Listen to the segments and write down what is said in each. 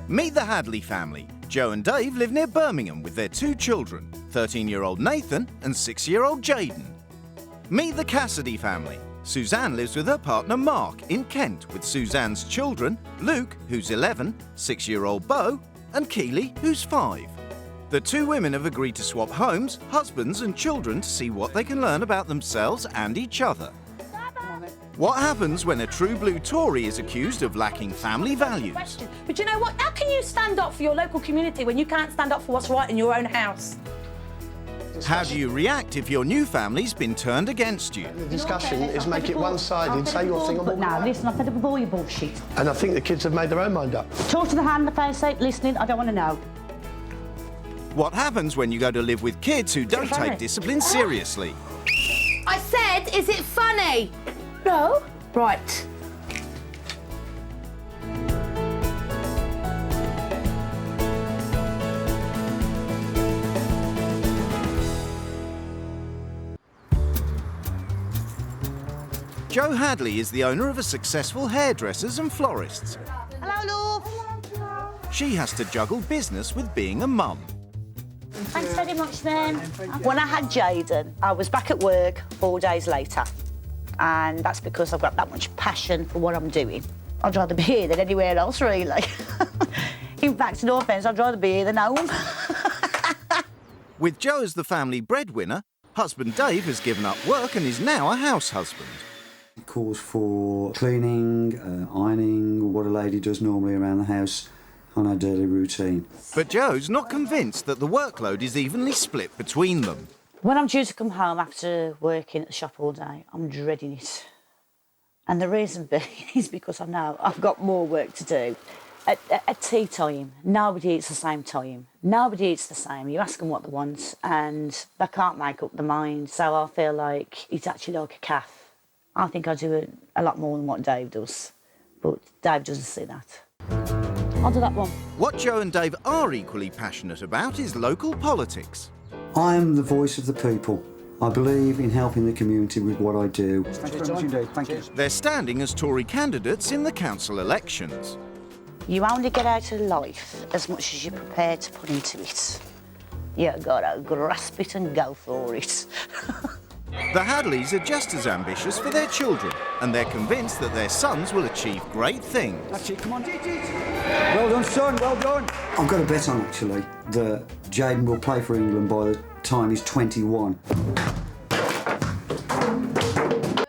Meet the Hadley family. Joe and Dave live near Birmingham with their 2 children, 13-year-old Nathan and 6-year-old Jaden. Meet the Cassidy family. Suzanne lives with her partner Mark in Kent with Suzanne's children, Luke, who's 11, 6-year-old Beau, and Keely, who's 5. The 2 women have agreed to swap homes, husbands and children to see what they can learn about themselves and each other. What happens when a true blue Tory is accused of lacking family values? But you know what? How can you stand up for your local community when you can't stand up for what's right in your own house? How do you react if your new family's been turned against you? The discussion is make it one-sided, say your thing. But now, listen, I've fed up with all your bullshit. And I think the kids have made their own mind up. Talk to the hand, the face, listening, I don't want to know. What happens when you go to live with kids who don't take discipline seriously? I said, is it funny? No. Right. Jo Hadley is the owner of a successful hairdressers and florists. Hello, love. She has to juggle business with being a mum. Thanks very much, then. When I had Jaden, I was back at work 4 days later. And that's because I've got that much passion for what I'm doing. I'd rather be here than anywhere else, really. In fact, no offence, I'd rather be here than home. With Jo as the family breadwinner, husband Dave has given up work and is now a house husband. Calls for cleaning, ironing, what a lady does normally around the house on her daily routine. But Jo's not convinced that the workload is evenly split between them. When I'm due to come home after working at the shop all day, I'm dreading it. And the reason being is because I know I've got more work to do. At tea time, nobody eats the same time. Nobody eats the same. You ask them what they want and they can't make up their mind. So I feel like it's actually like a calf. I think I do a lot more than what Dave does. But Dave doesn't see that. I'll do that one. What Jo and Dave are equally passionate about is local politics. I am the voice of the people. I believe in helping the community with what I do. Thank you very much indeed. Thank you. They're standing as Tory candidates in the council elections. You only get out of life as much as you're prepared to put into it. You gotta grasp it and go for it. The Hadleys are just as ambitious for their children, and they're convinced that their sons will achieve great things. That's it, come on, well done, son, well done. I've got a bet on, actually, that Jaden will play for England by the time he's 21.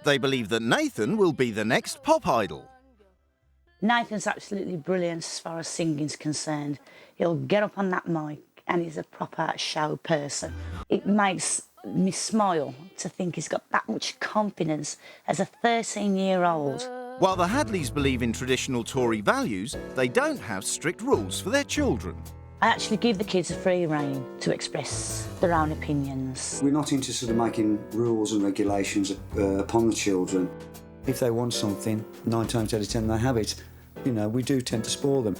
They believe that Nathan will be the next pop idol. Nathan's absolutely brilliant as far as singing's concerned. He'll get up on that mic and he's a proper show person. It makes me smile to think he's got that much confidence as a 13-year-old. While the Hadleys believe in traditional Tory values, they don't have strict rules for their children. I actually give the kids a free rein to express their own opinions. We're not into sort of making rules and regulations upon the children. If they want something, 9 times out of 10 they have it. You know, we do tend to spoil them.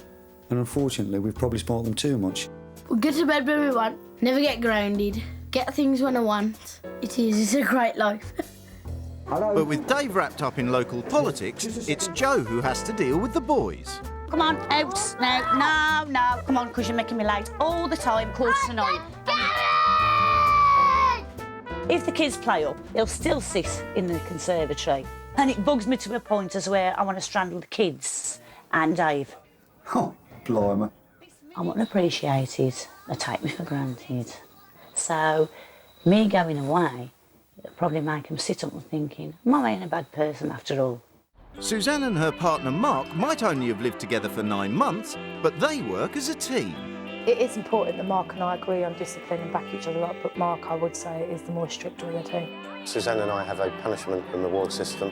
And unfortunately, we've probably spoiled them too much. We'll go to bed when we want, never get grounded, get things when I want. It's a great life. But with Dave wrapped up in local politics, it's Jo who has to deal with the boys. Come on, out now. No, come on, because you're making me late all the time, quarter to 9. If the kids play up, he'll still sit in the conservatory. And it bugs me to a point as where I want to strangle the kids and Dave. Oh, blimey. I'm unappreciated. They take me for granted. So, me going away, it'll probably make them sit up and thinking, am I a bad person after all? Suzanne and her partner Mark might only have lived together for 9 months, but they work as a team. It is important that Mark and I agree on discipline and back each other up, but Mark, I would say, is the more stricter of the two. Suzanne and I have a punishment and reward system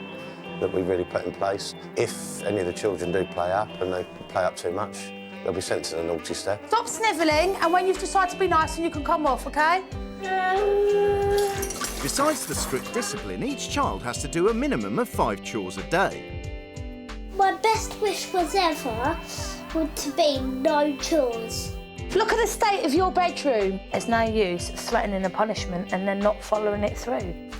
that we really put in place. If any of the children do play up and they play up too much, they'll be sent to the naughty step. Stop snivelling, and when you've decided to be nice, and you can come off, OK? Besides the strict discipline, each child has to do a minimum of 5 chores a day. My best wish was ever would to be no chores. Look at the state of your bedroom. There's no use threatening a punishment and then not following it through.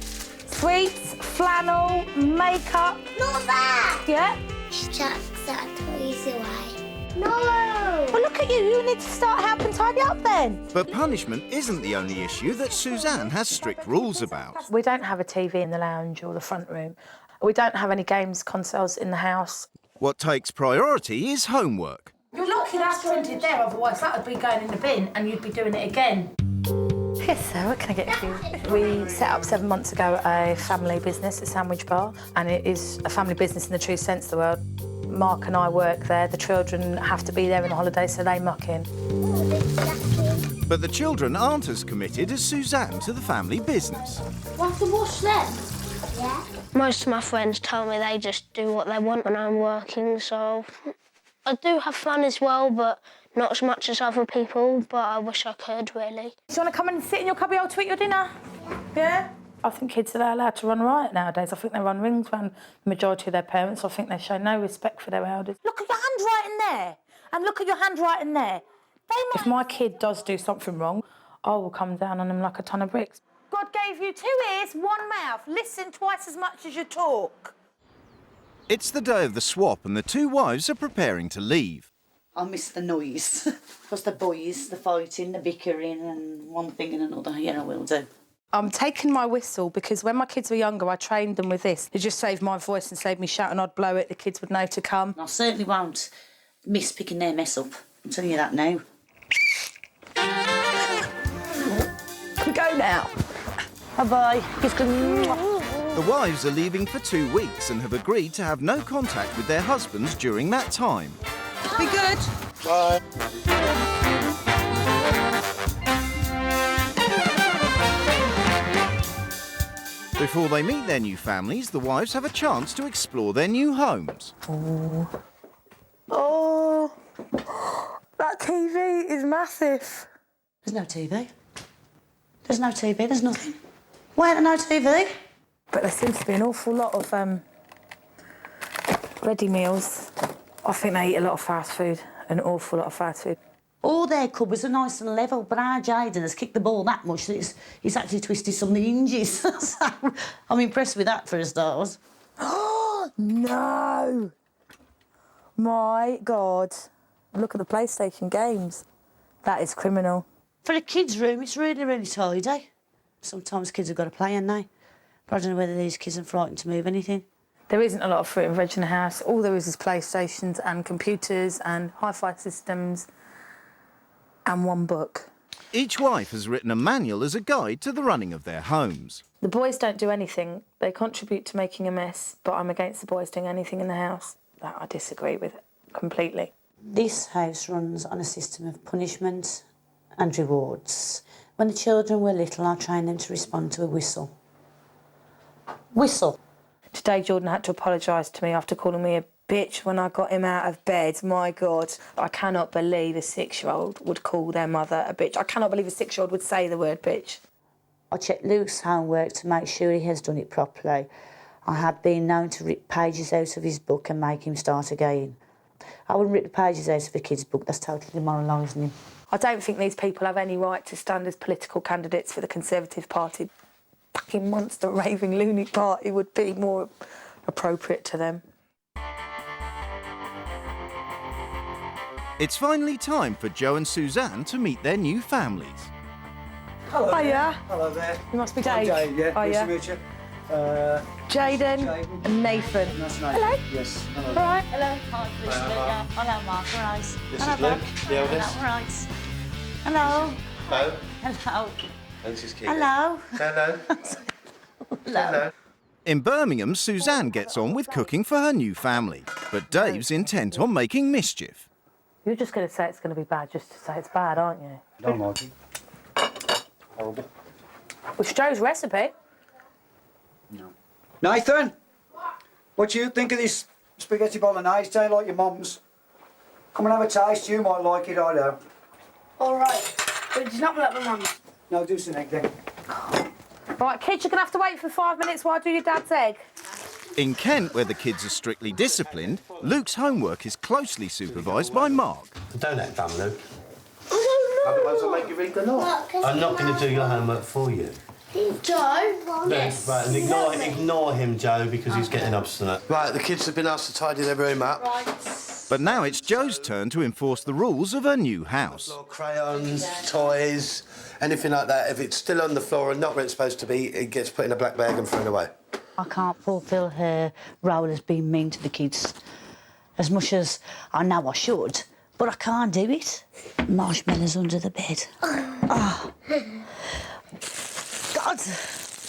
Sweets, flannel, makeup. Not that! Yeah? Chuck that toys away. No! Well, at you. You need to start helping tidy up then. But punishment isn't the only issue that Suzanne has strict rules about. We don't have a TV in the lounge or the front room. We don't have any games consoles in the house. What takes priority is homework. You're lucky that's printed there, otherwise that would be going in the bin and you'd be doing it again. Yes, sir, what can I get for you? We set up 7 months ago a family business, a sandwich bar, and it is a family business in the true sense of the word. Mark and I work there. The children have to be there on the holiday, so they muck in. But the children aren't as committed as Suzanne to the family business. Want to wash them? Yeah. Most of my friends tell me they just do what they want when I'm working, so I do have fun as well, but not as much as other people, but I wish I could, really. Do you want to come and sit in your cubby hole to eat your dinner? Yeah? I think kids are allowed to run riot nowadays. I think they run rings around the majority of their parents. I think they show no respect for their elders. Look at your handwriting there, and look at your handwriting there. If my kid does do something wrong, I will come down on him like a ton of bricks. God gave you 2 ears, 1 mouth. Listen twice as much as you talk. It's the day of the swap and the 2 wives are preparing to leave. I miss the noise. Because the boys, the fighting, the bickering and one thing and another, yeah, I will do. I'm taking my whistle because when my kids were younger, I trained them with this. It just saved my voice and saved me shouting. I'd blow it, the kids would know to come. I certainly won't miss picking their mess up. I'm telling you that now. Can we go now? Bye-bye. The wives are leaving for 2 weeks and have agreed to have no contact with their husbands during that time. Be good. Bye. Before they meet their new families, the wives have a chance to explore their new homes. Oh, that TV is massive. There's no TV. There's no TV, there's nothing. Why ain't there no TV? But there seems to be an awful lot of ready meals. I think they eat a lot of fast food, an awful lot of fast food. All their cupboards are nice and level, but our Jaden has kicked the ball that much that he's actually twisted some of the hinges. So I'm impressed with that for a start. Oh, no! My God. Look at the PlayStation games. That is criminal. For a kid's room, it's really, really tidy. Sometimes kids have got to play, haven't they? But I don't know whether these kids are frightened to move anything. There isn't a lot of fruit and veg in the house. All there is PlayStations and computers and hi-fi systems and 1 book. Each wife has written a manual as a guide to the running of their homes. The boys don't do anything. They contribute to making a mess, but I'm against the boys doing anything in the house. That I disagree with completely. This house runs on a system of punishment and rewards. When the children were little, I trained them to respond to a whistle. Whistle. Today, Jordan had to apologise to me after calling me a bitch when I got him out of bed. My God, I cannot believe a 6-year-old would call their mother a bitch. I cannot believe a 6-year-old would say the word bitch. I checked Luke's homework to make sure he has done it properly. I have been known to rip pages out of his book and make him start again. I wouldn't rip the pages out of a kid's book, that's totally demoralising him. I don't think these people have any right to stand as political candidates for the Conservative Party. Fucking monster raving loony party would be more appropriate to them. It's finally time for Joe and Suzanne to meet their new families. Hello there. Hiya. Hello there. You must be I'm Dave. Dave, yeah. Nice Hiya. to meet you. Jaden and Nathan. Nice to meet you. Hello. Yes. Hello. All right. Hello, hi, Luke. Hello, Mark. All right. This Hello, is Luke, Bob. the eldest. Hello, all right. Hello. Hello. Hello. And this is Keith. Hello. Hello. Hello. In Birmingham, Suzanne gets on with cooking for her new family, but Dave's intent on making mischief. You're just going to say it's going to be bad just to say it's bad, aren't you? Don't like it. Horrible. With Joe's recipe. No. Nathan, what do you think of this spaghetti bolognese? Don't like your mum's. Come and have a taste. You might like it, I don't. All right, but it's not like my mum's. No, do some egg then. Right, kids, you're going to have to wait for 5 minutes while I do your dad's egg. In Kent, where the kids are strictly disciplined, Luke's homework is closely supervised by Mark. Don't act dumb, Luke. I Otherwise I'll make you read the law. I'm not going to do your homework for you. Joe? Yes. Right, and ignore him, Joe, because he's getting obstinate. Right, the kids have been asked to tidy their room up. Right. But now it's Joe's turn to enforce the rules of her new house. Crayons, toys, anything like that. If it's still on the floor and not where it's supposed to be, it gets put in a black bag and thrown away. I can't fulfil her role as being mean to the kids as much as I know I should, but I can't do it. Marshmallows under the bed. Oh. God!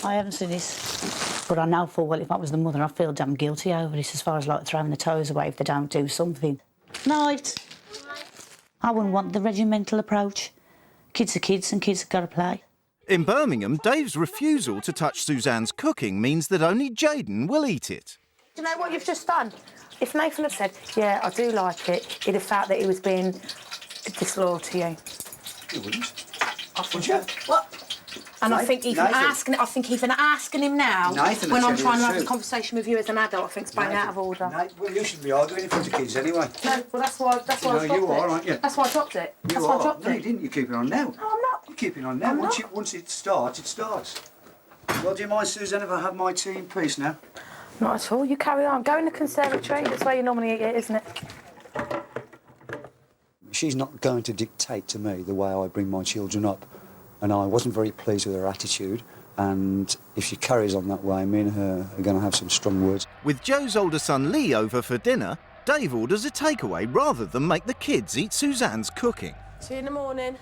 I haven't seen this, but I know full well if I was the mother, I'd feel damn guilty over it as far as, like, throwing the toys away if they don't do something. Night. I wouldn't want the regimental approach. Kids are kids and kids have got to play. In Birmingham, Dave's refusal to touch Suzanne's cooking means that only Jayden will eat it. Do you know what you've just done? If Nathan had said, yeah, I do like it, he'd have felt that he was being disloyal to you. You wouldn't. Would you? What? And I think even asking him now, Nathan when I'm trying to have a too. conversation with you as an adult, I think it's bang out of order. Well, you shouldn't be arguing in front of kids anyway. No, well, that's why I dropped it. You are, aren't you? That's why I dropped it. You That's why I are. dropped No, it. you didn't. You keep it on now. No, I'm not. You keep it on now. I'm Once not. once it starts, it starts. Well, do you mind, Suzanne, if I have my tea in peace now? Not at all. You carry on. Go in the conservatory. That's where you normally eat it, isn't it? She's not going to dictate to me the way I bring my children up, and I wasn't very pleased with her attitude, and if she carries on that way, me and her are going to have some strong words. With Joe's older son Lee over for dinner, Dave orders a takeaway rather than make the kids eat Suzanne's cooking. See you in the morning.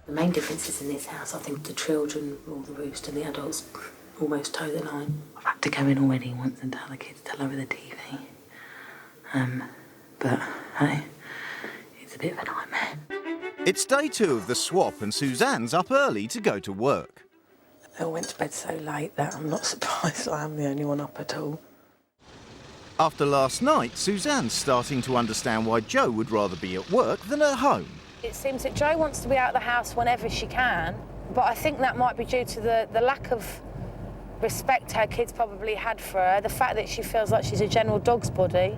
The main difference is in this house, I think the children rule the roost and the adults almost toe the line. I've had to go in already once and tell the kids to lower the TV. But, hey, it's a bit of a nightmare. It's day 2 of the swap and Suzanne's up early to go to work. They all went to bed so late that I'm not surprised I am the only one up at all. After last night, Suzanne's starting to understand why Joe would rather be at work than at home. It seems that Jo wants to be out of the house whenever she can, but I think that might be due to the lack of respect her kids probably had for her, the fact that she feels like she's a general dog's body,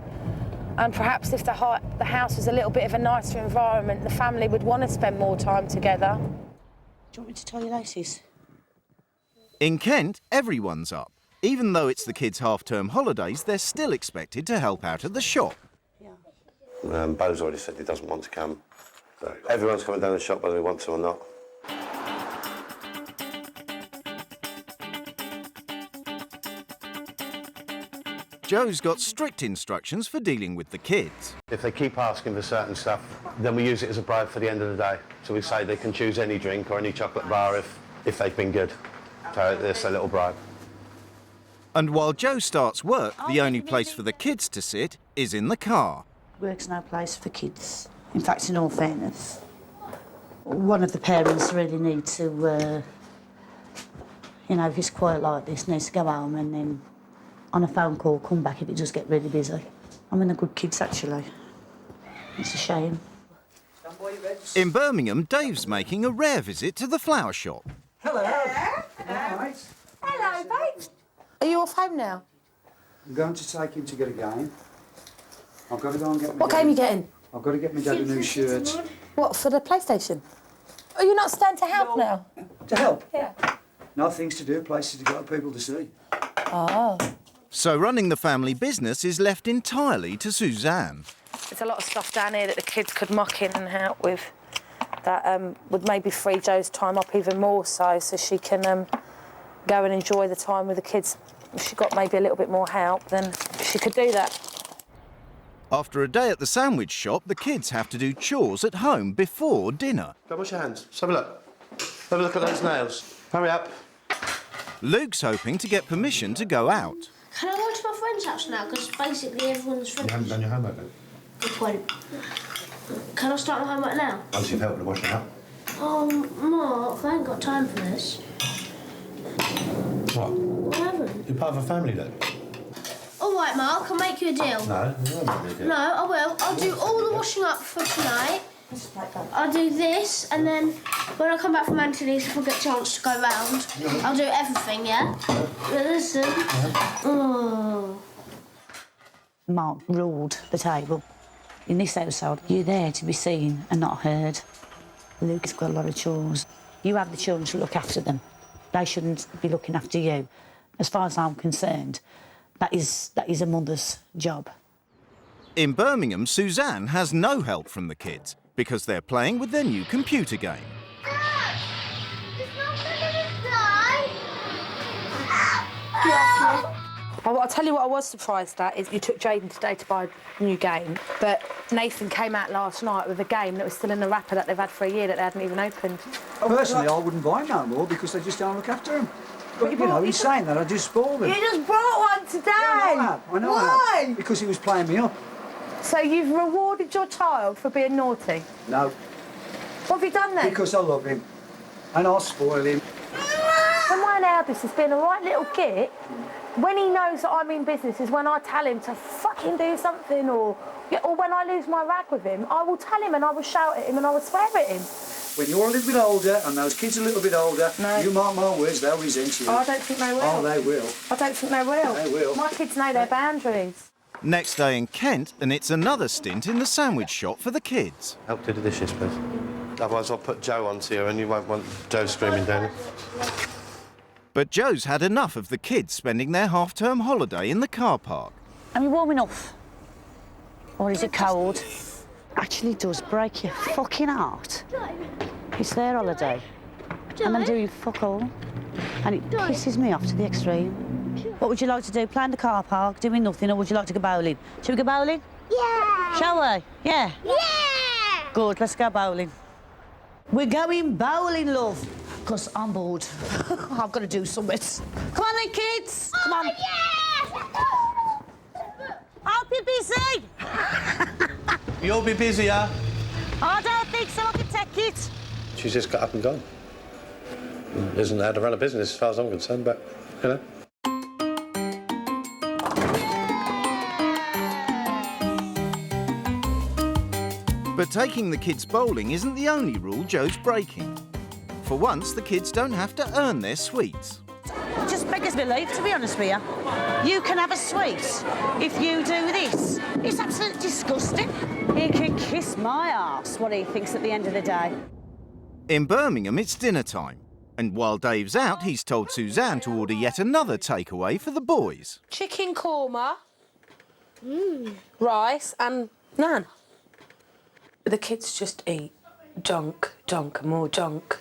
and perhaps if the house was a little bit of a nicer environment, the family would want to spend more time together. Do you want me to tie your laces? In Kent, everyone's up. Even though it's the kids' half-term holidays, they're still expected to help out at the shop. Bo's already said he doesn't want to come. So everyone's coming down the shop whether he wants to or not. Joe's got strict instructions for dealing with the kids. If they keep asking for certain stuff, then we use it as a bribe for the end of the day. So we say they can choose any drink or any chocolate bar if they've been good. So it's a little bribe. And while Joe starts work, the only place for the kids to sit is in the car. Work's no place for kids. In fact, in all fairness, one of the parents really needs to, if it's quiet like this, needs to go home and then on a phone call come back if it does get really busy. I mean, they're good kids, actually. It's a shame. In Birmingham, Dave's making a rare visit to the flower shop. Hello. Hello. Hello, babe. Are you off home now? I'm going to take him to get a game. I've got to go and get my What game are you getting? I've got to get my dad a new shirt. What, for the PlayStation? Are you not staying to help now? To help? Yeah. No things to do, places to go, people to see. Oh. So running the family business is left entirely to Suzanne. There's a lot of stuff down here that the kids could muck in and help with that would maybe free Jo's time up even more so she can go and enjoy the time with the kids. If she got maybe a little bit more help, then she could do that. After a day at the sandwich shop, the kids have to do chores at home before dinner. Go wash your hands. Let's have a look. Have a look at those nails. Hurry up. Luke's hoping to get permission to go out. Can I go to my friend's house now? Because basically everyone's finished. You haven't done your homework then? Good point. Can I start my homework now? Once you've helped with washing up. Mark, I ain't got time for this. What? I haven't. You're part of a family then? All right, Mark, I'll make you a deal. No, you won't make me a deal. No, I will. I'll do all the washing up for tonight. I'll do this, and then when I come back from Anthony's, if I get a chance to go round, I'll do everything, yeah? Listen. Oh. Mark ruled the table. In this household, you're there to be seen and not heard. Luke's got a lot of chores. You have the children to look after them. They shouldn't be looking after you. As far as I'm concerned, that is a mother's job. In Birmingham, Suzanne has no help from the kids because they're playing with their new computer game. I'll tell you what I was surprised at is you took Jaden today to buy a new game, but Nathan came out last night with a game that was still in the wrapper that they've had for a year that they hadn't even opened. Personally, I wouldn't buy no more because they just don't look after him. But, you know, he's saying that I just spoiled him. You just brought one today! Yeah, I know. Why? Because he was playing me up. So you've rewarded your child for being naughty? No. What have you done then? Because I love him. And I'll spoil him. When my eldest has been a right little git, when he knows that I'm in business is when I tell him to fucking do something or when I lose my rag with him, I will tell him and I will shout at him and I will swear at him. When you're a little bit older and those kids are a little bit older, you mark my words, they'll resent you. Oh, I don't think they will. Oh, they will. I don't think they will. They will. My kids know their boundaries. Next day in Kent, and it's another stint in the sandwich shop for the kids. Help do the dishes, please. Otherwise I'll put Joe onto you and you won't want Joe screaming down it. But Joe's had enough of the kids spending their half-term holiday in the car park. Are you warm enough? Or is it cold? Actually does break your fucking heart. It's their holiday. And they're doing fuck all. And it pisses me off to the extreme. What would you like to do? Play in the car park, doing nothing, or would you like to go bowling? Shall we go bowling? Yeah! Shall we? Yeah? Yeah! Good, let's go bowling. We're going bowling, love. Because I'm bored. I've got to do something. Come on then, kids. Come on. Yeah! I'll be busy. You'll be busier. I don't think so. I can take it. She's just got up and gone. Isn't how to run a business as far as I'm concerned, but, you know. But taking the kids bowling isn't the only rule Joe's breaking. For once, the kids don't have to earn their sweets. Just beggars belief, to be honest with you. You can have a sweet if you do this. It's absolutely disgusting. He can kiss my arse, what he thinks at the end of the day. In Birmingham, it's dinner time. And while Dave's out, he's told Suzanne to order yet another takeaway for the boys. Chicken korma, rice and naan. The kids just eat junk, and more junk.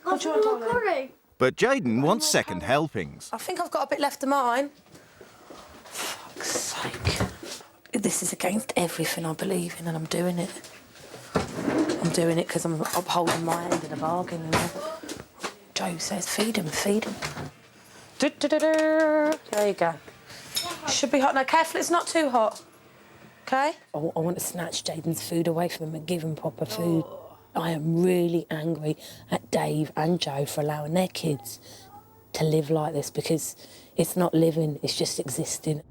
What do you want, darling? But Jaden wants second helpings. I think I've got a bit left of mine. Fuck's sake. This is against everything I believe in and I'm doing it. I'm doing it because I'm upholding my end of the bargain. You know? Joe says, feed him, feed him. There you go. Should be hot. Now, careful, it's not too hot. OK? I want to snatch Jaden's food away from him and give him proper food. I am really angry at Dave and Joe for allowing their kids to live like this because it's not living, it's just existing.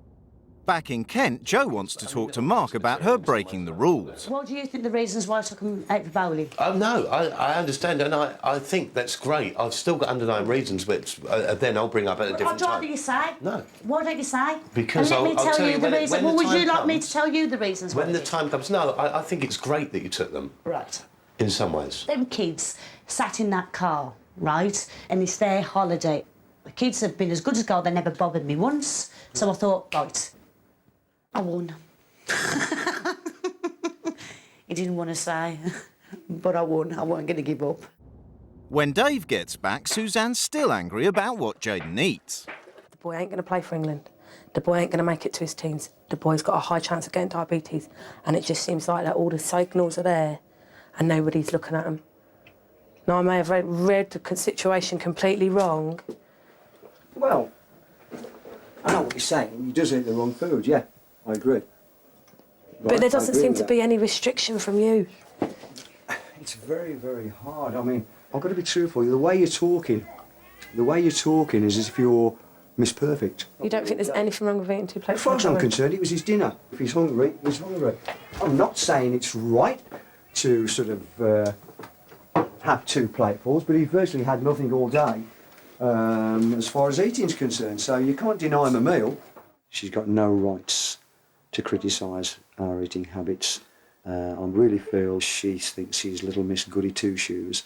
Back in Kent, Joe wants to talk to Mark about her breaking the rules. What do you think the reasons why I took him out for bowling? No, I understand, and I think that's great. I've still got underlying reasons, which then I'll bring up at a different time. What don't you say? No. Why don't you say? Because and let me I'll tell you the when reason. the Well, would time you like me comes- to tell you the reasons why? When the time comes, no, I think it's great that you took them. Right. In some ways. Them kids sat in that car, right? And it's their holiday. The kids have been as good as gold. They never bothered me once. So I thought, right, I won. He didn't want to say, but I won. I wasn't going to give up. When Dave gets back, Suzanne's still angry about what Jaden eats. The boy ain't going to play for England. The boy ain't going to make it to his teens. The boy's got a high chance of getting diabetes. And it just seems like that all the signals are there and nobody's looking at him. Now, I may have read the situation completely wrong. Well, I know what you're saying. He does eat the wrong food, yeah. I agree. But there doesn't seem to be any restriction from you. It's very, very hard. I mean, I've got to be truthful. The way you're talking is as if you're Miss Perfect. You don't think there's anything wrong with eating 2 plates? As far as I'm concerned, it was his dinner. If he's hungry, he's hungry. I'm not saying it's right to sort of have 2 platefuls, but he virtually had nothing all day as far as eating's concerned. So you can't deny him a meal. She's got no rights to criticise our eating habits. I really feel she thinks she's little Miss Goody Two-Shoes.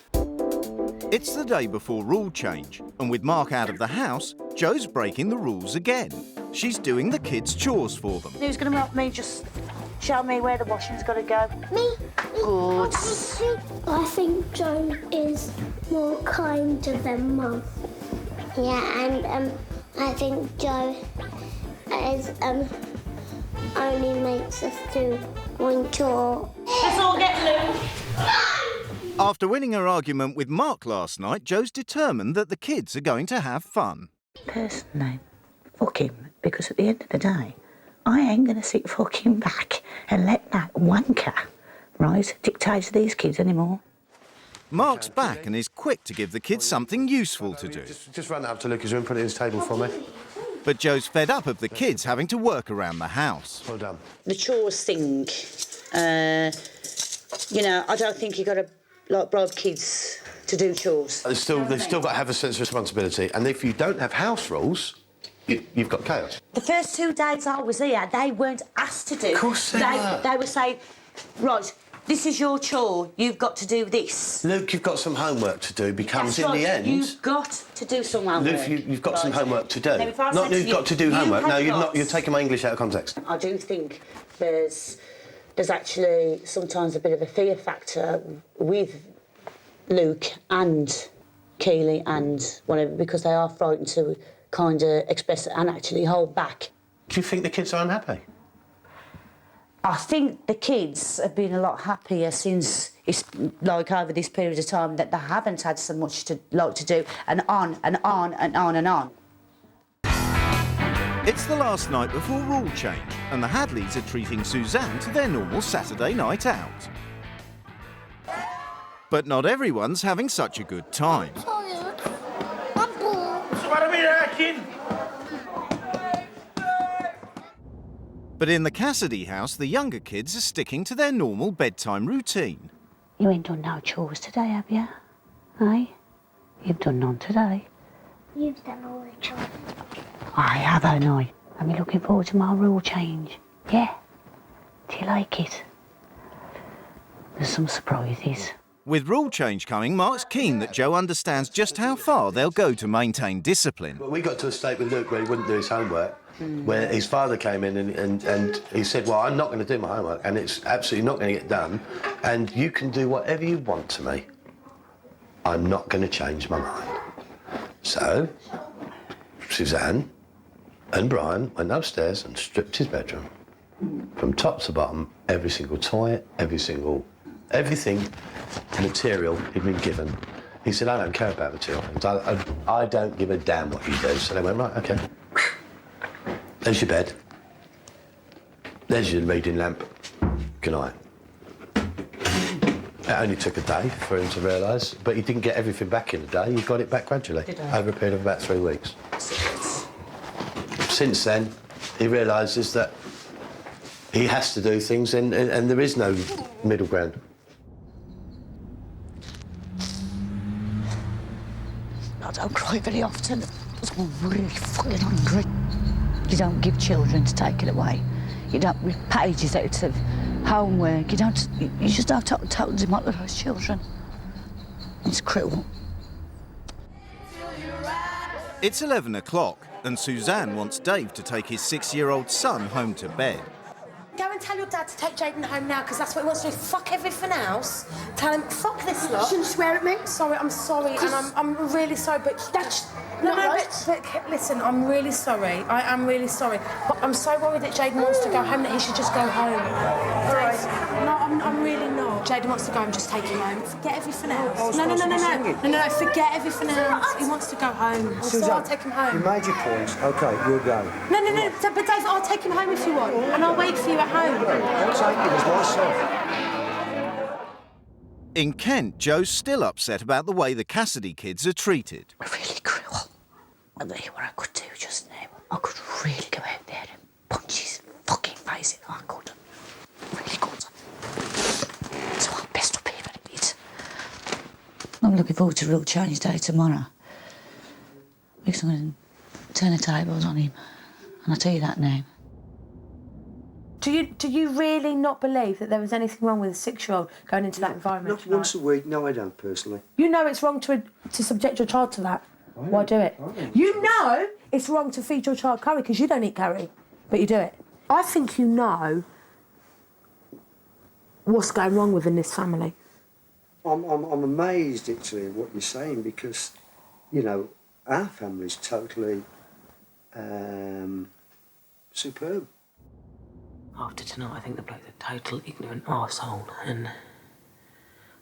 It's the day before rule change, and with Mark out of the house, Joe's breaking the rules again. She's doing the kids' chores for them. Who's going to help me just Show me where the washing's got to go. Me. Good. I think Joe is more kinder than Mum. Yeah, and I think Joe is only makes us do one chore. Let's all get loose. After winning her argument with Mark last night, Joe's determined that the kids are going to have fun. Personally, fuck him, because at the end of the day, I ain't going to sit fucking back and let that wanker, right, dictate to these kids anymore. Mark's back and is quick to give the kids something useful to do. Just run up to Lucas' room, put it in his table for me. But Joe's fed up of the kids having to work around the house. Well done. The chores thing, you know, I don't think you've got to, like, bribe kids to do chores. They've still got to have a sense of responsibility, and if you don't have house rules, you've got chaos. The first 2 days I was here, they weren't asked to do. Of course they were. They were saying, right, this is your chore, you've got to do this. Luke, you've got some homework to do becomes, That's in the right, end... You've got to do some homework. Luke, you've got some homework to do. Now, if I Not said you've to got to do you homework. No, have you're taking my English out of context. I do think there's actually sometimes a bit of a fear factor with Luke and Keely and whatever, because they are frightened to kind of express and actually hold back. Do you think the kids are unhappy? I think the kids have been a lot happier since it's like over this period of time that they haven't had so much to do, and on and on and on and on. It's the last night before rule change, and the Hadleys are treating Suzanne to their normal Saturday night out. But not everyone's having such a good time. But in the Cassidy house, the younger kids are sticking to their normal bedtime routine. You ain't done no chores today, have you? Aye? You've done none today. You've done all the chores. I have, haven't I? I'm looking forward to my rule change. Yeah? Do you like it? There's some surprises. With rule change coming, Mark's keen that Joe understands just how far they'll go to maintain discipline. Well, we got to a state with Luke where he wouldn't do his homework, where his father came in and he said, well, I'm not going to do my homework, and it's absolutely not going to get done, and you can do whatever you want to me. I'm not going to change my mind. So, Suzanne and Brian went upstairs and stripped his bedroom from top to bottom, every single toy, everything material he'd been given. He said, I don't care about material things. I don't give a damn what you do. So they went, right, OK. There's your bed. There's your reading lamp. Good night. It only took a day for him to realise, but he didn't get everything back in a day. He got it back gradually, over a period of about 3 weeks. Since then, he realises that he has to do things and there is no middle ground. I don't cry very often. I'm really fucking hungry. You don't give children to take it away. You don't rip pages out of homework. You just don't totally demoralise children. It's cruel. It's 11 o'clock, and Suzanne wants Dave to take his 6-year-old son home to bed. Go and tell your dad to take Jaden home now, because that's what he wants to do. Fuck everything else. Tell him, fuck this lot. You shouldn't swear at me. Sorry, I'm sorry, and I'm really sorry, but that's not right. But listen, I'm really sorry. I am really sorry. But I'm so worried that Jaden wants to go home that he should just go home. All right. No, I'm really not. Jaden wants to go home, just take him home. Forget everything else. No, forget everything else. He wants to go home. So I'll take him home. You made your point. OK, you'll go. No, but Dave, I'll take him home if you want, and I'll wait for you at home. I'll take it as my son. In Kent, Joe's still upset about the way the Cassidy kids are treated. Really cruel. I'll tell you what I could do just now. I could really go out there and punch his fucking face in. I could. Really good. So I'm best up here in a bit. I'm looking forward to Real Change Day tomorrow. Because I'm going to turn the tables on him. And I'll tell you that now. Do you really not believe that there was anything wrong with a 6-year-old going into that environment? Not once a week. No, I don't, personally. You know it's wrong to subject your child to that. Why do it? You know it's wrong to feed your child curry because you don't eat curry, but you do it. I think you know What's going wrong within this family? I'm amazed actually at what you're saying because, you know, our family's totally superb. After tonight, I think the bloke's a total ignorant arsehole, and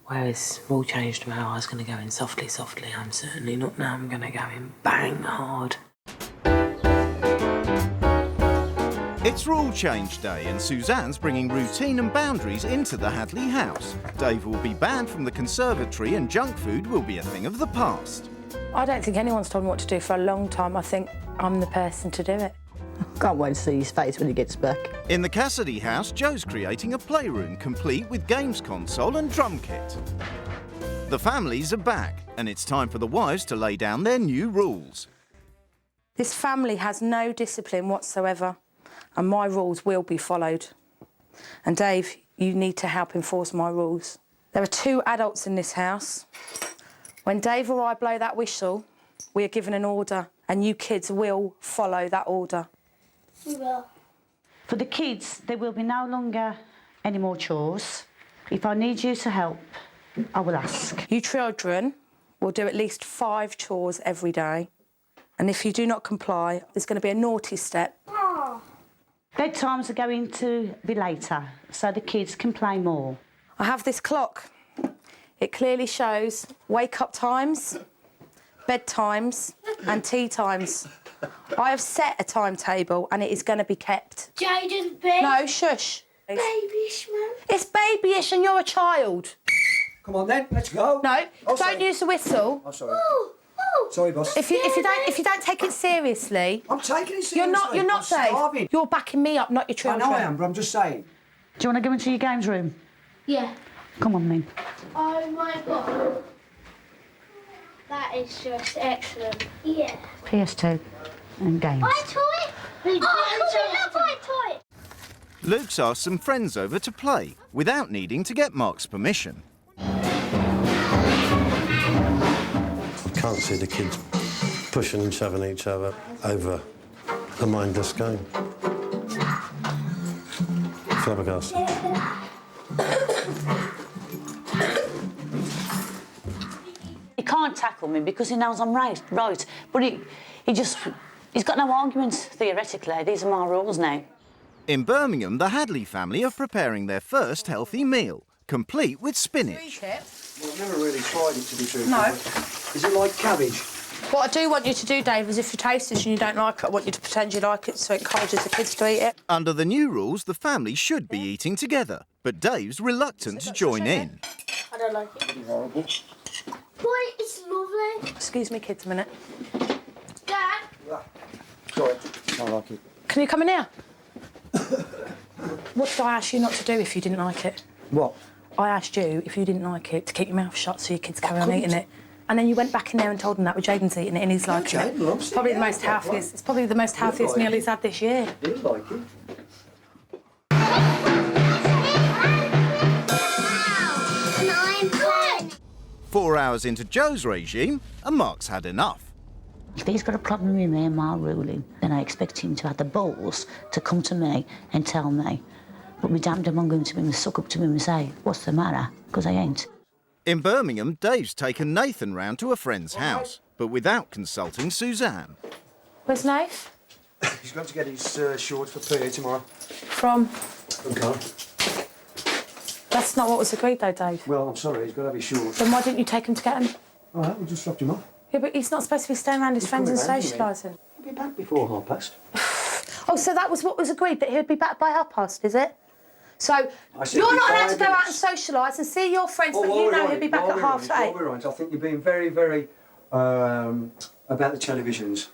whereas rule changed tomorrow, I was going to go in softly, I'm certainly not now. I'm going to go in bang hard. It's rule change day and Suzanne's bringing routine and boundaries into the Hadley house. Dave will be banned from the conservatory and junk food will be a thing of the past. I don't think anyone's told me what to do for a long time. I think I'm the person to do it. Can't wait to see his face when he gets back. In the Cassidy house, Joe's creating a playroom complete with games console and drum kit. The families are back and it's time for the wives to lay down their new rules. This family has no discipline whatsoever, and my rules will be followed. And Dave, you need to help enforce my rules. There are 2 adults in this house. When Dave or I blow that whistle, we are given an order, and you kids will follow that order. We will. For the kids, there will be no longer any more chores. If I need you to help, I will ask. You children will do at least 5 chores every day. And if you do not comply, there's going to be a naughty step. Bedtimes are going to be later, so the kids can play more. I have this clock. It clearly shows wake-up times, bedtimes and tea times. I have set a timetable and it is going to be kept. Jaden's bed. No, shush. Babyish, man. It's babyish and you're a child. Come on then, let's go. No, Oh, don't sorry. use the whistle. Oh, sorry. Oh. Sorry, boss. If you don't take it seriously, I'm taking it seriously. you're not I'm starving. Dave. You're backing me up, not your I children. know I am, but I'm just saying. Do you want to go into your games room? Yeah. Come on, then. Oh my god. That is just excellent. Yeah. PS2 and games. My toy? Oh, look, my toy. Luke's asked some friends over to play without needing to get Mark's permission. Can't see the kids pushing and shoving each other over a mindless game. Flabbergasted. He can't tackle me because he knows I'm right. But he's got no arguments, theoretically. These are my rules now. In Birmingham, the Hadley family are preparing their first healthy meal, complete with spinach. Well, I've never really tried it, to be truthful. No. Is it like cabbage? What I do want you to do, Dave, is if you taste this and you don't like it, I want you to pretend you like it so it encourages the kids to eat it. Under the new rules, the family should be eating together, but Dave's reluctant to join in. I don't like it. It's horrible. Boy, it's lovely. Excuse me, kids, a minute. Dad. Sorry, I like it. Can you come in here? What did I ask you not to do if you didn't like it? What? I asked you, if you didn't like it, to keep your mouth shut so your kids carry on eating it. And then you went back in there and told him that Jaden's eating it and he's like, Jaden loves it. probably the most healthiest. It's probably the most healthiest meal he's had this year. Do you like it? And I'm playing. 4 hours into Joe's regime, and Mark's had enough. If he's got a problem with me and my ruling, then I expect him to have the balls to come to me and tell me. But be damned if I'm going to him and suck up to him and say, what's the matter? Because I ain't. In Birmingham, Dave's taken Nathan round to a friend's house, but without consulting Suzanne. Where's Nath? He's going to get his shorts for PE tomorrow. From? From Carl. That's not what was agreed though, Dave. Well, I'm sorry, he's got to have his shorts. Then why didn't you take him to get him? All right, we just dropped him off. Yeah, but he's not supposed to be staying around his friends and socialising. He'll be back before 30. Oh, so that was what was agreed, that he'd be back by 30, is it? So you're not allowed to go out and socialise and see your friends, but you know he'll be back at 8:30. I think you're being very, very about the televisions.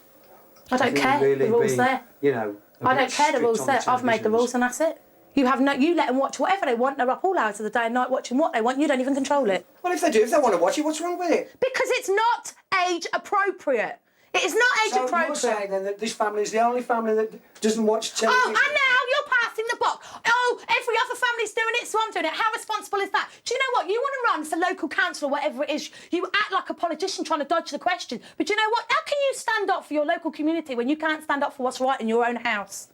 I don't care. The rules there. You know. I don't care the rules there. I've made the rules and that's it. You let them watch whatever they want. They're up all hours of the day and night watching what they want. You don't even control it. Well, if they want to watch it, what's wrong with it? Because it's not age appropriate. It is not age appropriate. So you're saying then that this family is the only family that doesn't watch television? Oh, and now you're passing the buck. Oh, every other family's doing it, so I'm doing it. How responsible is that? Do you know what? You want to run for local council or whatever it is. You act like a politician trying to dodge the question. But you know what? How can you stand up for your local community when you can't stand up for what's right in your own house?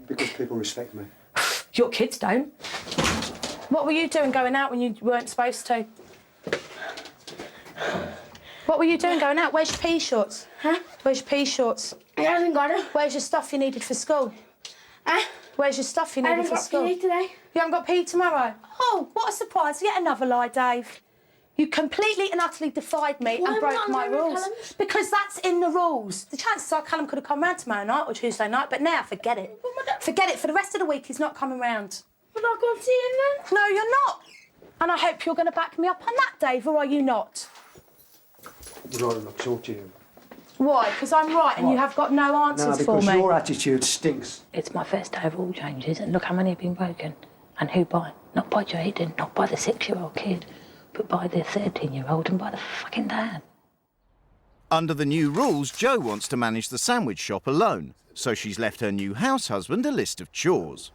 Because people respect me. Your kids don't. What were you doing going out when you weren't supposed to? What were you doing going out? Where's your pea shorts? Huh? Where's your pea shorts? I haven't got them. Where's your stuff you needed for school? Where's your stuff you I needed haven't for got school? PE today. You haven't got PE tomorrow? Oh, what a surprise. Yet another lie, Dave. You completely and utterly defied me and broke my rules. Because that's in the rules. The chances are Callum could have come round tomorrow night or Tuesday night, but now forget it. Forget it. For the rest of the week, he's not coming round. We're not going to see him then? No, you're not. And I hope you're going to back me up on that, Dave, or are you not? I'd rather not talk to you. Why? Because I'm right and you have got no answers for me. because your attitude stinks. It's my first day of rule changes, and look how many have been broken. And who by? Not by Jaden, not by the 6-year-old kid, but by the 13-year-old and by the fucking dad. Under the new rules, Jo wants to manage the sandwich shop alone, so she's left her new house husband a list of chores.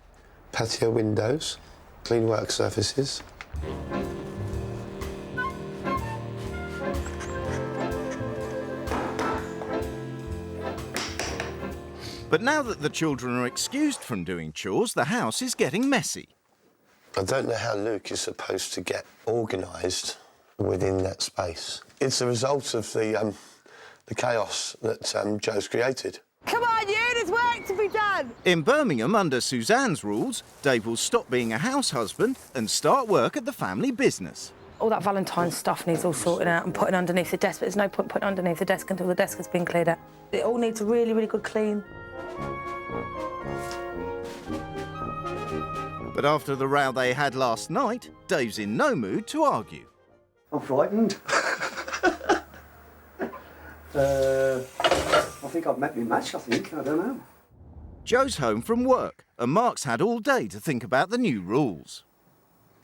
Patio windows, clean work surfaces. But now that the children are excused from doing chores, the house is getting messy. I don't know how Luke is supposed to get organised within that space. It's a result of the chaos that Jo's created. Come on, you, there's work to be done. In Birmingham, under Suzanne's rules, Dave will stop being a house husband and start work at the family business. All that Valentine's stuff needs all sorting out and putting underneath the desk, but there's no point putting underneath the desk until the desk has been cleared out. It all needs a really, really good clean. But after the row they had last night, Dave's in no mood to argue. I'm frightened. I think I've met my match, I think. I don't know. Jo's home from work, and Mark's had all day to think about the new rules.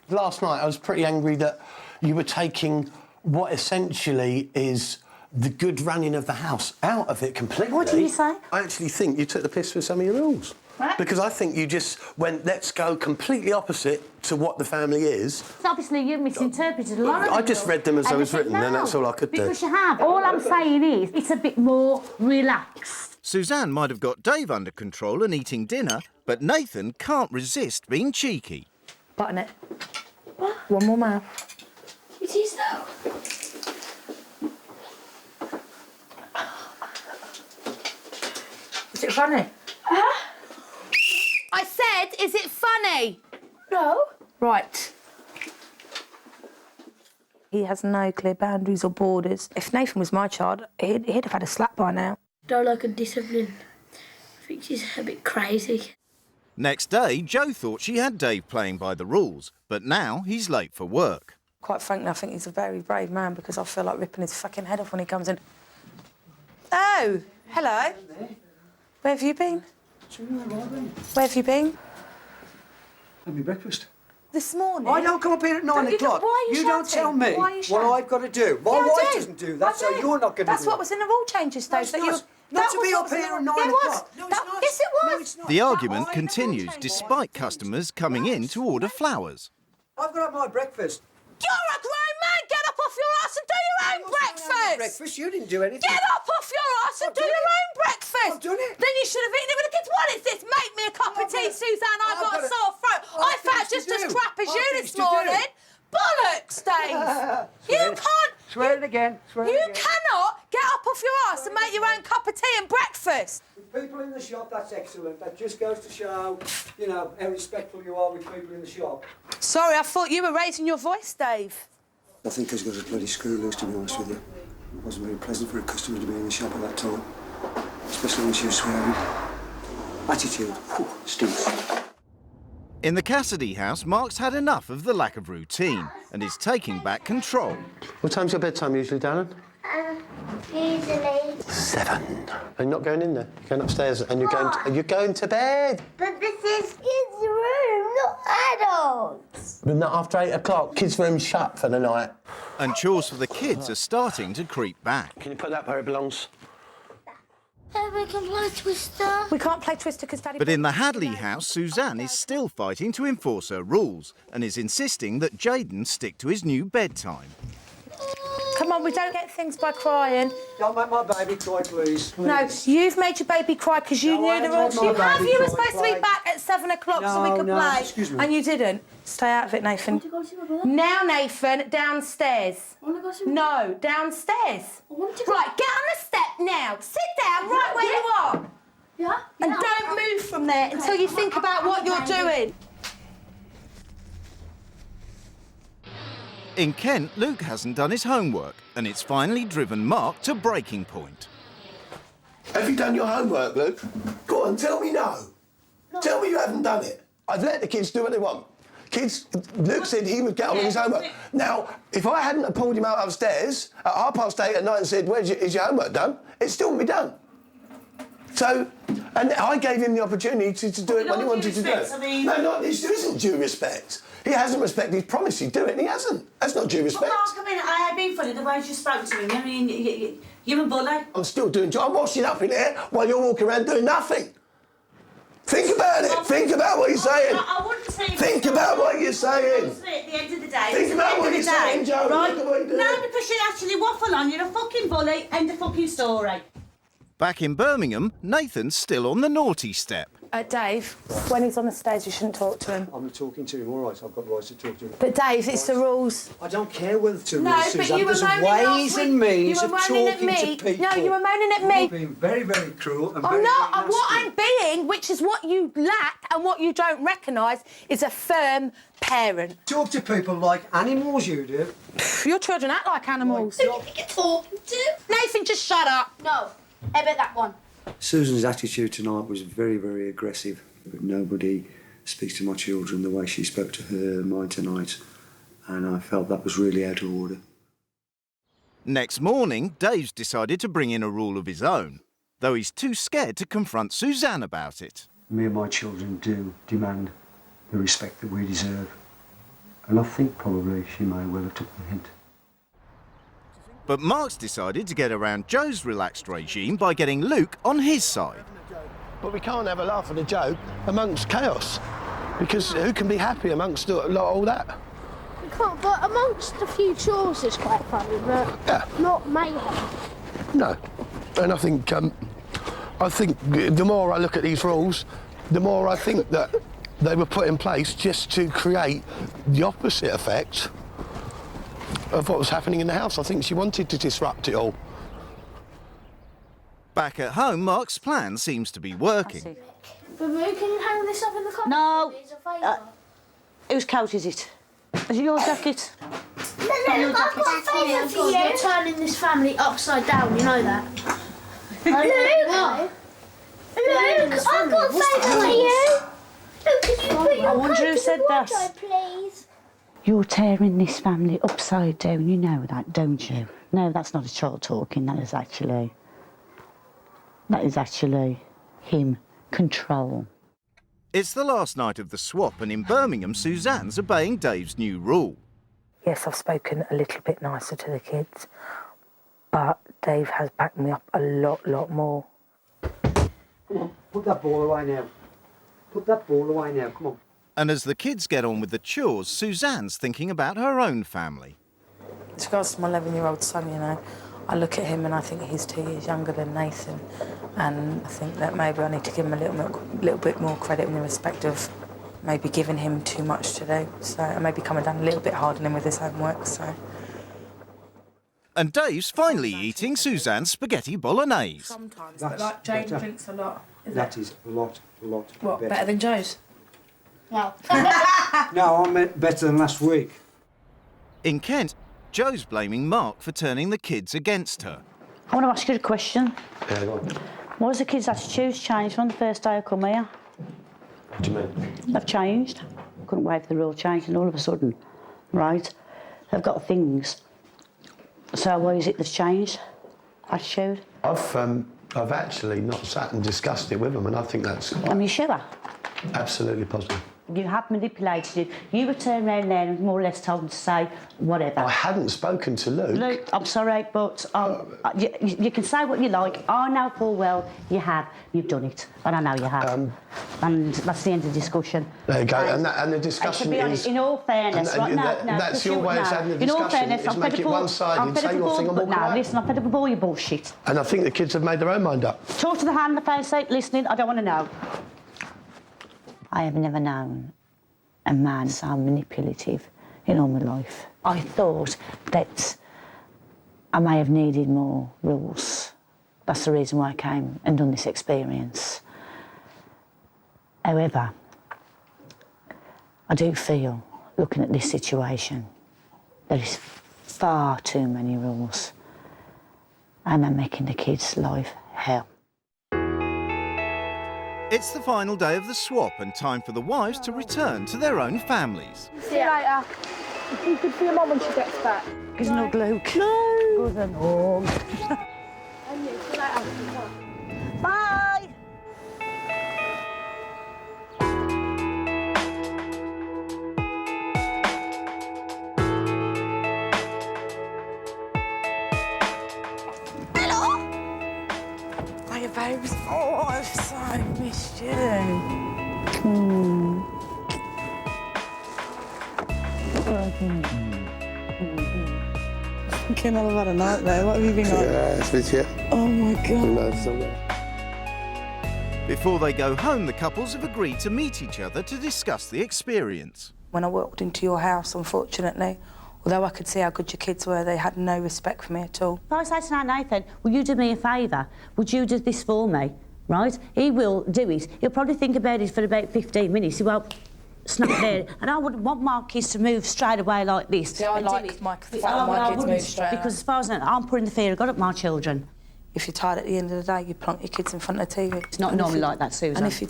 Last night I was pretty angry that you were taking what essentially is the good running of the house out of it completely. What did you say? I actually think you took the piss with some of your rules. What? Because I think you just went, let's go completely opposite to what the family is. So obviously you misinterpreted a lot of I just read them as they was written, and that's all I could do. Because you have. All I'm saying is, it's a bit more relaxed. Suzanne might have got Dave under control and eating dinner, but Nathan can't resist being cheeky. Button it. What? One more mouth. It is though. Is it funny? I said, is it funny? No. Right. He has no clear boundaries or borders. If Nathan was my child, he'd have had a slap by now. Don't like a discipline. I think she's a bit crazy. Next day, Jo thought she had Dave playing by the rules, but now he's late for work. Quite frankly, I think he's a very brave man because I feel like ripping his fucking head off when he comes in. Oh, hello. Where have you been? Where have you been? Had me breakfast. This morning? I don't come up here at 9 o'clock. Why are you don't shouting? tell me Why are you what shouting? I've got to do. My Yeah, I wife do. doesn't do that, I so do. you're not going to do it. That's what was in the rule changes, No, Dave. it's that not. you... Not that to was be what up was in here the at rule. 9 Yeah, it was. o'clock. No, it's not. Yes, it was. No, it's not. The argument Why? continues despite customers coming in to order flowers. I've got to have my breakfast. You're a grown man! Get up off your ass and do your own breakfast! Breakfast? You didn't do anything. Get up off your ass and I've do done your it. own breakfast! I've done it. Then you should have eaten it with the kids. What is this? Make me a cup of tea, Suzanne. I've got a sore throat. I felt just as crap as you this morning. Bollocks, Dave! You can't... Swear it again. Swear You it again. cannot get up off your ass and make your own cup of tea and breakfast. With people in the shop, that's excellent. That just goes to show, you know, how respectful you are with people in the shop. Sorry, I thought you were raising your voice, Dave. I think he's got a bloody screw loose, to be honest with you. It wasn't very pleasant for a customer to be in the shop at that time, especially when she was swearing. Attitude, whew, stinks. In the Cassidy house, Mark's had enough of the lack of routine and is taking back control. What time's your bedtime usually, Darren? Usually. 7. Are you not going in there? You're going upstairs and you're going to bed. But this is kids' room, not adults. But not after 8 o'clock. Kids' room's shut for the night. And chores for the kids are starting to creep back. Can you put that where it belongs? We can play Twister. We can't play Twister because Daddy... But in the Hadley house, Suzanne is still fighting to enforce her rules and is insisting that Jaden stick to his new bedtime. Come on, we don't get things by crying. Don't make my baby cry, please. No, you've made your baby cry because you knew the rules. You have. You were supposed to be back at 7 o'clock so we could play. Excuse me. And you didn't. Stay out of it, Nathan. Want to go see my brother? Now, Nathan, downstairs. I want to go see my No, downstairs. I want to go. Right, get on the step now. Sit down right where you are. Yeah? And don't move from there until you think about what you're doing. In Kent, Luke hasn't done his homework, and it's finally driven Mark to breaking point. Have you done your homework, Luke? Go on, tell me no. Tell me you haven't done it. I've let the kids do what they want. Kids, Luke said he would get on with his homework. Now, if I hadn't pulled him out upstairs at 8:30 at night and said, is your homework done? It still wouldn't be done. So, and I gave him the opportunity to do it when he wanted to do it. No, this isn't due respect. He hasn't respected his promise he'd do it, and he hasn't. That's not due respect. Mark, I mean, I have been funny the way you spoke to me. I mean, you're a bully. I'm still doing I'm washing up in here while you're walking around doing nothing. Think about it. Think about what you're saying. I wouldn't say... Think about what you're saying. At the end of the day... Think about what you're saying, Joe. Right? Look at what you're doing. No, because you actually waffle on. You're a fucking bully. End of fucking story. Back in Birmingham, Nathan's still on the naughty step. Dave, when he's on the stage, you shouldn't talk to him. I'm talking to him, all right, I've got rights to talk to him. But Dave, it's the rules. I don't care whether to No, rules, but Suzanne. you were There's moaning ways and means of talking to people. No, you were moaning at me. You're being very, very cruel and I'm very, not. very And what nasty. I'm being, which is what you lack and what you don't recognise, is a firm parent. Talk to people like animals, you do. Your children act like animals. Who do you think you're talking to? Nathan, just shut up. No. I bet that one. Susan's attitude tonight was very, very aggressive. But nobody speaks to my children the way she spoke to mine tonight, and I felt that was really out of order. Next morning, Dave's decided to bring in a rule of his own, though he's too scared to confront Suzanne about it. Me and my children do demand the respect that we deserve, and I think probably she may well have took the hint. But Mark's decided to get around Joe's relaxed regime by getting Luke on his side. But we can't have a laugh and a joke amongst chaos, because who can be happy amongst all that? You can't, but amongst a few chores it's quite funny, but not mayhem. No. And I think the more I look at these rules, the more I think that they were put in place just to create the opposite effect of what was happening in the house. I think she wanted to disrupt it all. Back at home, Mark's plan seems to be working. But Moo, can you hang this up in the cupboard? No. Please, a favour? Whose coat is it? Is it your jacket? No, I've got a favour for you. You're turning this family upside down, you know that. Luke, I've got a favour for you. Look, can you put your I wonder coat who in said the that. wardrobe, please? You're tearing this family upside down, you know that, don't you? No, that's not a child talking, that is actually him. Control. It's the last night of the swap, and in Birmingham, Suzanne's obeying Dave's new rule. Yes, I've spoken a little bit nicer to the kids, but Dave has backed me up a lot more. Come on, put that ball away now. Put that ball away now, come on. And as the kids get on with the chores, Suzanne's thinking about her own family. With regards to my 11-year-old son, you know, I look at him and I think he's 2 years younger than Nathan, and I think that maybe I need to give him a little bit more credit in the respect of maybe giving him too much to do. So I may be coming down a little bit hard on him with his homework, so... And Dave's finally eating Suzanne's spaghetti bolognese. Sometimes, That's but like Jane better. drinks a lot. That is a lot What, better. better than Joe's? No. No, I meant better than last week. In Kent, Joe's blaming Mark for turning the kids against her. I want to ask you a question. Yeah, go on. Why has the kids' attitudes changed from the first day I come here? What do you mean? They've changed. Couldn't wait for the rule change, and all of a sudden, right, they've got things. So why is it they've changed? Attitude? I've actually not sat and discussed it with them, and I think that's I'm you sure? absolutely positive. You have manipulated him. You were turned around there and more or less told him to say whatever. I hadn't spoken to Luke. Luke, I'm sorry, but you can say what you like. I know full well you have. You've done it, and I know you have. And that's the end of the discussion. There you go. And the discussion to be honest, in all fairness, that's your way of having the discussion. In all fairness, is make it one-sided, say your thing and walk away. Listen, I'm fed up with all your bullshit. And I think the kids have made their own mind up. Talk to the hand, the face, say, listening. I don't want to know. I have never known a man so manipulative in all my life. I thought that I may have needed more rules. That's the reason why I came and done this experience. However, I do feel, looking at this situation, there is far too many rules, and they're making the kids' life hell. It's the final day of the swap and time for the wives to return to their own families. See you later. You could see your mum when she gets back. There's no Luke. No. Good and all. And you, see you later. Bye. Hiya, babes. Oh, I've so missed you. Fucking hell, I've had a nightmare. What have you been like? Yeah, it's legit. Oh my God. Before they go home, the couples have agreed to meet each other to discuss the experience. When I walked into your house, unfortunately, although I could see how good your kids were, they had no respect for me at all. If I say to Nathan, will you do me a favour? Would you do this for me? Right? He will do it. He'll probably think about it for about 15 minutes. He won't snap there. And I wouldn't want my kids to move straight away like this. Yeah, I like my kids move straight because as far as I'm putting the fear of God at my children. If you're tired at the end of the day, you plonk your kids in front of the TV. It's not normally like that, Susan. And if you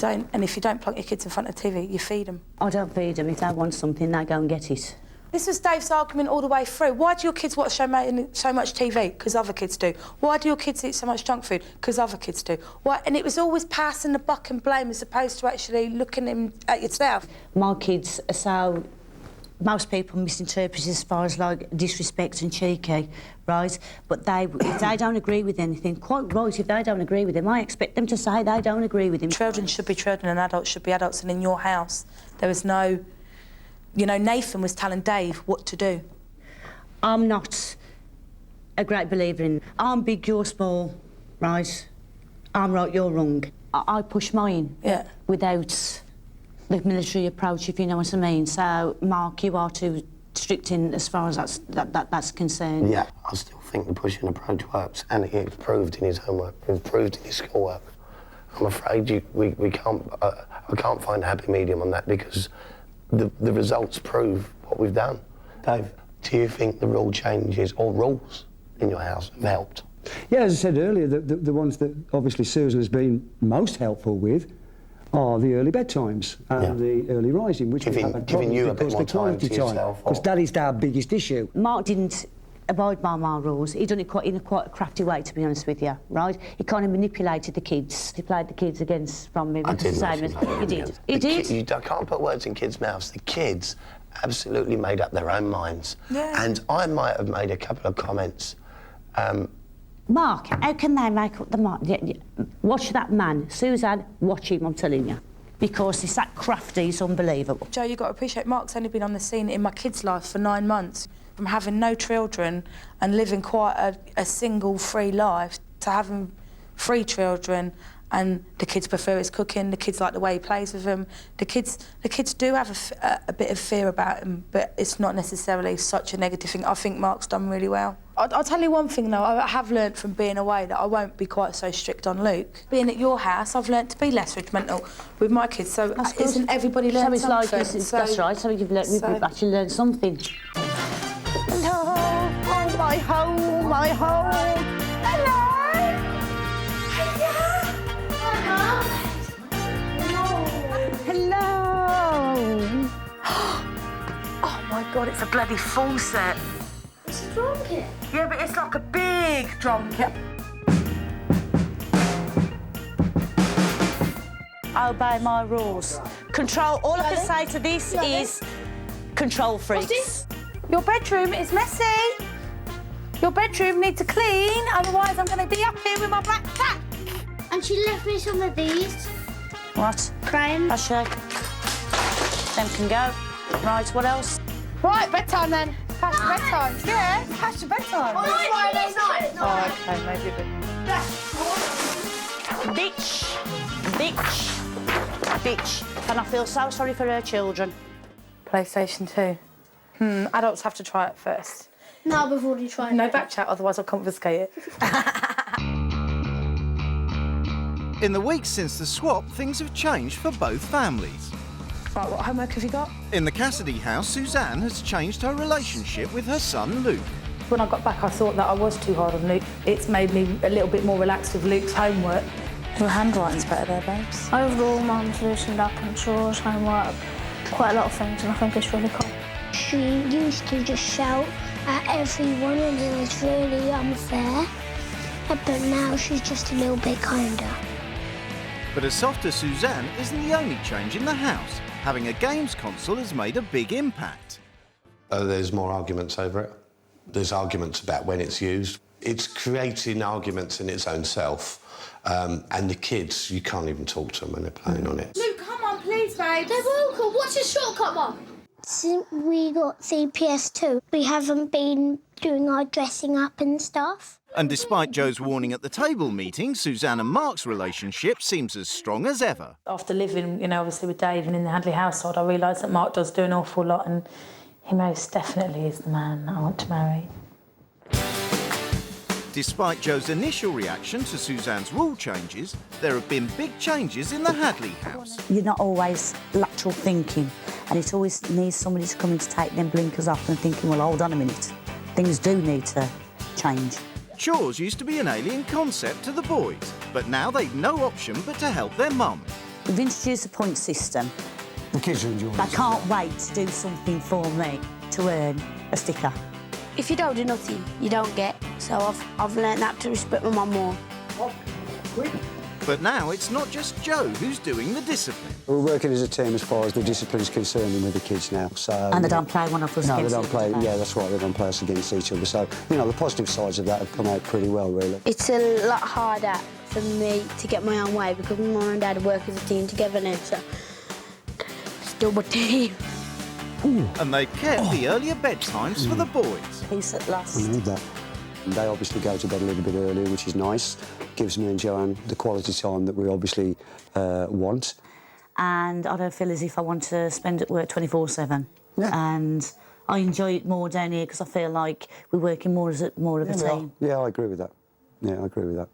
don't plonk your kids in front of the TV, you feed them. I don't feed them. If they want something, they go and get it. This was Dave's argument all the way through. Why do your kids watch so much TV? Because other kids do. Why do your kids eat so much junk food? Because other kids do. Why? And it was always passing the buck and blame as opposed to actually looking at yourself. My kids are so... Most people misinterpret it as far as, like, disrespect and cheeky, right? But if they don't agree with anything, quite right, if they don't agree with him, I expect them to say they don't agree with him. Children should be children and adults should be adults, and in your house, there was no... You know, Nathan was telling Dave what to do. I'm not a great believer in... I'm big, you're small, right? I'm right, you're wrong. I push mine without the military approach, if you know what I mean. So, Mark, you are too strict in as far as that's concerned. Yeah, I still think the pushing approach works, and it's proved in his homework, it's proved in his schoolwork. I'm afraid we can't... I can't find a happy medium on that because... The results prove what we've done. Dave, do you think the rule changes or rules in your house have helped? Yeah, as I said earlier, the ones that obviously Susan has been most helpful with are the early bedtimes and the early rising, which giving you a bit more time to yourself. Because that is our biggest issue. Mark didn't abide by my rules. He done it in quite a crafty way, to be honest with you, right? He kind of manipulated the kids. He played the kids from me. I did. He did. I can't put words in kids' mouths. The kids absolutely made up their own minds. Yeah. And I might have made a couple of comments. Mark, how can they make up the mind? Watch that man. Suzanne, watch him, I'm telling you. Because he's that crafty, it's unbelievable. Joe, you've got to appreciate Mark's only been on the scene in my kids' life for 9 months. From having no children and living quite a single, free life to having 3 children, and the kids prefer his cooking, the kids like the way he plays with them. The kids do have a bit of fear about him, but it's not necessarily such a negative thing. I think Mark's done really well. I'll tell you one thing, though. I have learnt from being away that I won't be quite so strict on Luke. Being at your house, I've learnt to be less regimental with my kids, so isn't everybody learned something? That's right, so we've actually learned something. Hello, oh, my home, my home. Hello. Hello. Oh my God, it's a bloody full set. It's a drum kit. Yeah, but it's like a big drum kit. obey my rules. Control, all I can say to this is control freaks. Your bedroom is messy. Your bedroom needs to clean, otherwise I'm going to be up here with my black cat. And she left me some of these. What? Crying. Ashley. Them can go. Right, what else? Right, bedtime then. Past bedtime. Yeah, past bedtime. Friday night. Oh, okay, maybe a bit. Bitch. Bitch. Bitch. And I feel so sorry for her children. PlayStation 2. Adults have to try it first. No, we've already tried No it. back chat, otherwise I'll confiscate it. In the weeks since the swap, things have changed for both families. Right, what homework have you got? In the Cassidy house, Suzanne has changed her relationship with her son, Luke. When I got back, I thought that I was too hard on Luke. It's made me a little bit more relaxed with Luke's homework. Your handwriting's better there, babes. Overall, Mum's loosened up on chores, homework, quite a lot of things, and I think it's really cool. She used to just shout at everyone, and it was really unfair. But now she's just a little bit kinder. But a softer Suzanne isn't the only change in the house. Having a games console has made a big impact. There's more arguments over it. There's arguments about when it's used. It's creating arguments in its own self. And the kids, you can't even talk to them when they're playing on it. Luke, come on, please, babe. They're welcome. What's your shortcut, Mum? Since we got the PS2, we haven't been doing our dressing up and stuff. And despite Joe's warning at the table meeting, Suzanne and Mark's relationship seems as strong as ever. After living, obviously with Dave and in the Hadley household, I realised that Mark does do an awful lot, and he most definitely is the man I want to marry. Despite Joe's initial reaction to Suzanne's rule changes, there have been big changes in the Hadley house. You're not always lateral thinking, and it always needs somebody to come in to take them blinkers off and thinking, well, hold on a minute, things do need to change. Chores used to be an alien concept to the boys, but now they've no option but to help their mum. We've introduced a point system. The kids are enjoying it. I can't wait to do something for me to earn a sticker. If you don't do nothing, you don't get. So I've learned that to respect my mum more. But now it's not just Joe who's doing the discipline. We're working as a team as far as the discipline's concerned with the kids now. So And they don't play one of us No, they against don't each play. other. Yeah, that's right. They don't play us against each other. So the positive sides of that have come out pretty well, really. It's a lot harder for me to get my own way because my mum and dad work as a team together now, so still my team. And they've kept the earlier bedtimes for the boys. Peace at last. I need that. They obviously go to bed a little bit earlier, which is nice. Gives me and Joanne the quality time that we obviously want. And I don't feel as if I want to spend at work 24/7. Yeah. And I enjoy it more down here because I feel like we're working more of a team. Yeah, I agree with that. Yeah, I agree with that.